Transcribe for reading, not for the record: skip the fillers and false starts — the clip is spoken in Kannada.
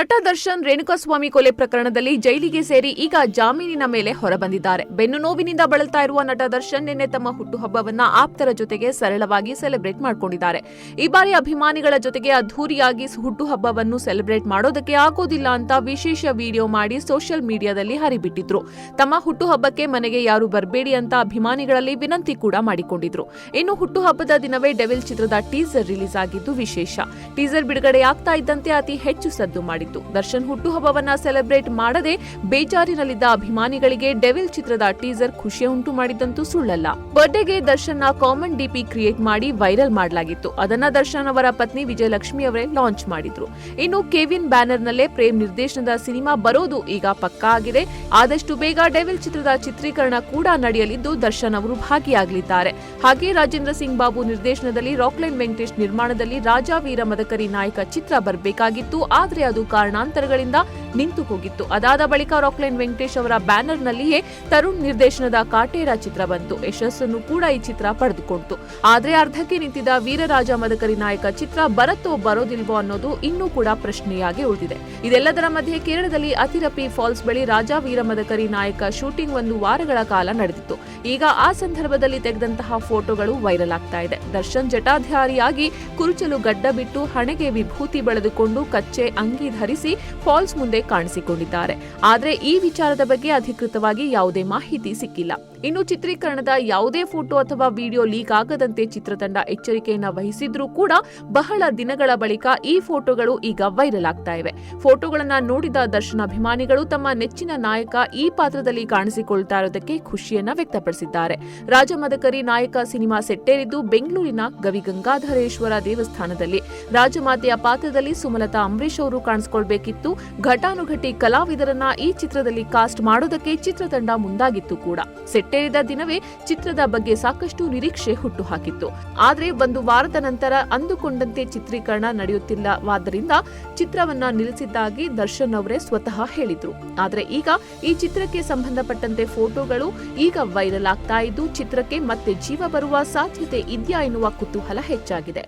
ನಟ ದರ್ಶನ್ ರೇಣುಕಾಸ್ವಾಮಿ ಕೊಲೆ ಪ್ರಕರಣದಲ್ಲಿ ಜೈಲಿಗೆ ಸೇರಿ ಈಗ ಜಾಮೀನಿನ ಮೇಲೆ ಹೊರಬಂದಿದ್ದಾರೆ. ಬೆನ್ನು ನೋವಿನಿಂದ ಬಳಲ್ತಾ ಇರುವ ನಟ ದರ್ಶನ್ ನಿನ್ನೆ ತಮ್ಮ ಹುಟ್ಟುಹಬ್ಬವನ್ನ ಆಪ್ತರ ಜೊತೆಗೆ ಸರಳವಾಗಿ ಸೆಲೆಬ್ರೇಟ್ ಮಾಡಿಕೊಂಡಿದ್ದಾರೆ. ಈ ಬಾರಿ ಅಭಿಮಾನಿಗಳ ಜೊತೆಗೆ ಅದ್ಧೂರಿಯಾಗಿ ಹುಟ್ಟುಹಬ್ಬವನ್ನು ಸೆಲೆಬ್ರೇಟ್ ಮಾಡೋದಕ್ಕೆ ಆಗೋದಿಲ್ಲ ಅಂತ ವಿಶೇಷ ವಿಡಿಯೋ ಮಾಡಿ ಸೋಷಿಯಲ್ ಮೀಡಿಯಾದಲ್ಲಿ ಹರಿಬಿಟ್ಟಿದ್ರು. ತಮ್ಮ ಹುಟ್ಟುಹಬ್ಬಕ್ಕೆ ಮನೆಗೆ ಯಾರು ಬರಬೇಡಿ ಅಂತ ಅಭಿಮಾನಿಗಳಲ್ಲಿ ವಿನಂತಿ ಕೂಡ ಮಾಡಿಕೊಂಡಿದ್ರು. ಇನ್ನು ಹುಟ್ಟುಹಬ್ಬದ ದಿನವೇ ಡೆವಿಲ್ ಚಿತ್ರದ ಟೀಸರ್ ರಿಲೀಸ್ ಆಗಿದ್ದು ವಿಶೇಷ. ಟೀಸರ್ ಬಿಡುಗಡೆಯಾಗ್ತಾ ಇದ್ದಂತೆ ಅತಿ ಹೆಚ್ಚು ಸದ್ದು ಮಾಡಿತ್ತು. ದರ್ಶನ್ ಹುಟ್ಟುಹಬ್ಬವನ್ನ ಸೆಲೆಬ್ರೇಟ್ ಮಾಡದೆ ಬೇಜಾರಿನಲ್ಲಿದ್ದ ಅಭಿಮಾನಿಗಳಿಗೆ ಡೆವಿಲ್ ಚಿತ್ರದ ಟೀಸರ್ ಖುಷಿ ಉಂಟು ಮಾಡಿದಂತೂ ಸುಳ್ಳಲ್ಲ. ಬರ್ಡೇಗೆ ದರ್ಶನ್ ಕಾಮನ್ ಡಿಪಿ ಕ್ರಿಯೇಟ್ ಮಾಡಿ ವೈರಲ್ ಮಾಡಲಾಗಿತ್ತು. ಅದನ್ನ ದರ್ಶನ್ ಅವರ ಪತ್ನಿ ವಿಜಯಲಕ್ಷ್ಮಿ ಅವರೇ ಲಾಂಚ್ ಮಾಡಿದ್ರು. ಇನ್ನು ಕೆವಿನ್ ಬ್ಯಾನರ್ ನಲ್ಲೇ ಪ್ರೇಮ್ ನಿರ್ದೇಶನದ ಸಿನಿಮಾ ಬರೋದು ಈಗ ಪಕ್ಕಾ ಆಗಿದೆ. ಆದಷ್ಟು ಬೇಗ ಡೆವಿಲ್ ಚಿತ್ರದ ಚಿತ್ರೀಕರಣ ಕೂಡ ನಡೆಯಲಿದ್ದು ದರ್ಶನ್ ಅವರು ಭಾಗಿಯಾಗಲಿದ್ದಾರೆ. ಹಾಗೆ ರಾಜೇಂದ್ರ ಸಿಂಗ್ ಬಾಬು ನಿರ್ದೇಶನದಲ್ಲಿ ರಾಕ್ಲೈನ್ ವೆಂಕಟೇಶ್ ನಿರ್ಮಾಣದಲ್ಲಿ ರಾಜಾ ವೀರ ಮದಕರಿ ನಾಯಕ ಚಿತ್ರ ಬರಬೇಕಾಗಿತ್ತು. ಆದ್ರೆ ಅದು ಕಾರಣಾಂತರಗಳಿಂದ ನಿಂತು ಹೋಗಿತ್ತು. ಅದಾದ ಬಳಿಕ ರಾಕ್ಲೈನ್ ವೆಂಕಟೇಶ್ ಅವರ ಬ್ಯಾನರ್ ನಲ್ಲಿಯೇ ತರುಣ್ ನಿರ್ದೇಶನದ ಕಾಟೇರ ಚಿತ್ರ ಬಂತು. ಯಶಸ್ಸನ್ನು ಕೂಡ ಈ ಚಿತ್ರ ಪಡೆದುಕೊಂಡಿತು. ಆದ್ರೆ ಅರ್ಧಕ್ಕೆ ನಿಂತಿದ್ದ ವೀರರಾಜ ಮದಕರಿ ನಾಯಕ ಚಿತ್ರ ಬರತ್ತೋ ಬರೋದಿಲ್ವೋ ಅನ್ನೋದು ಇನ್ನೂ ಕೂಡ ಪ್ರಶ್ನೆಯಾಗಿ ಉಳಿದಿದೆ. ಇದೆಲ್ಲದರ ಮಧ್ಯೆ ಕೇರಳದಲ್ಲಿ ಅತಿರಪಿ ಫಾಲ್ಸ್ ಬಳಿ ರಾಜಾ ವೀರ ಮದಕರಿ ನಾಯಕ ಶೂಟಿಂಗ್ 1 ವಾರಗಳ ಕಾಲ ನಡೆದಿತ್ತು. ಈಗ ಆ ಸಂದರ್ಭದಲ್ಲಿ ತೆಗೆದಂತಹ ಫೋಟೋಗಳು ವೈರಲ್ ಆಗ್ತಾ ಇದೆ. ದರ್ಶನ್ ಜಟಾಧಾರಿಯಾಗಿ ಕುರುಚಲು ಗಡ್ಡ ಬಿಟ್ಟು ಹಣೆಗೆ ವಿಭೂತಿ ಬೆಳೆದುಕೊಂಡು ಕಚ್ಚೆ ಅಂಗಿ ಧರಿಸಿ ಫಾಲ್ಸ್ ಮುಂದೆ ಕಾಣಿಸಿಕೊಂಡಿದ್ದಾರೆ. ಆದರೆ ಈ ವಿಚಾರದ ಬಗ್ಗೆ ಅಧಿಕೃತವಾಗಿ ಯಾವುದೇ ಮಾಹಿತಿ ಸಿಕ್ಕಿಲ್ಲ. ಇನ್ನು ಚಿತ್ರೀಕರಣದ ಯಾವುದೇ ಫೋಟೋ ಅಥವಾ ವಿಡಿಯೋ ಲೀಕ್ ಆಗದಂತೆ ಚಿತ್ರತಂಡ ಎಚ್ಚರಿಕೆಯನ್ನ ವಹಿಸಿದ್ರೂ ಕೂಡ ಬಹಳ ದಿನಗಳ ಬಳಿಕ ಈ ಫೋಟೋಗಳು ಈಗ ವೈರಲ್ ಆಗ್ತಾ ಇವೆ. ಫೋಟೋಗಳನ್ನ ನೋಡಿದ ದರ್ಶನ್ ಅಭಿಮಾನಿಗಳು ತಮ್ಮ ನೆಚ್ಚಿನ ನಾಯಕ ಈ ಪಾತ್ರದಲ್ಲಿ ಕಾಣಿಸಿಕೊಳ್ತಾ ಇರೋದಕ್ಕೆ ಖುಷಿಯನ್ನ ವ್ಯಕ್ತಪಡಿಸಿದ್ದಾರೆ. ರಾಜ ಮದಕರಿ ನಾಯಕ ಸಿನಿಮಾ ಸೆಟ್ಟೇರಿದ್ದು ಬೆಂಗಳೂರಿನ ಗವಿಗಂಗಾಧರೇಶ್ವರ ದೇವಸ್ಥಾನದಲ್ಲಿ. ರಾಜಮಾತೆಯ ಪಾತ್ರದಲ್ಲಿ ಸುಮಲತಾ ಅಂಬರೀಶ್ ಅವರು ಕಾಣಿಸಿಕೊಳ್ಬೇಕಿತ್ತು. ಘಟಾನುಘಟಿ ಕಲಾವಿದರನ್ನ ಈ ಚಿತ್ರದಲ್ಲಿ ಕಾಸ್ಟ್ ಮಾಡೋದಕ್ಕೆ ಚಿತ್ರತಂಡ ಮುಂದಾಗಿತ್ತು ಕೂಡ. ಸೆಟ್ಟೇರಿದ ದಿನವೇ ಚಿತ್ರದ ಬಗ್ಗೆ ಸಾಕಷ್ಟು ನಿರೀಕ್ಷೆ ಹುಟ್ಟುಹಾಕಿತ್ತು. ಆದ್ರೆ 1 ವಾರದ ನಂತರ ಅಂದುಕೊಂಡಂತೆ ಚಿತ್ರೀಕರಣ ನಡೆಯುತ್ತಿಲ್ಲವಾದ್ದರಿಂದ ಚಿತ್ರವನ್ನ ನಿಲ್ಲಿಸಿದ್ದಾಗಿ ದರ್ಶನ್ ಅವರೇ ಸ್ವತಃ ಹೇಳಿದ್ರು. ಆದ್ರೆ ಈಗ ಈ ಚಿತ್ರಕ್ಕೆ ಸಂಬಂಧಪಟ್ಟಂತೆ ಫೋಟೋಗಳು ಈಗ ವೈರಲ್ ಆಗ್ತಾ ಇದ್ದು ಚಿತ್ರಕ್ಕೆ ಮತ್ತೆ ಜೀವ ಬರುವ ಸಾಧ್ಯತೆ ಇದೆಯಾ ಎನ್ನುವ ಕುತೂಹಲ ಹೆಚ್ಚಾಗಿದೆ.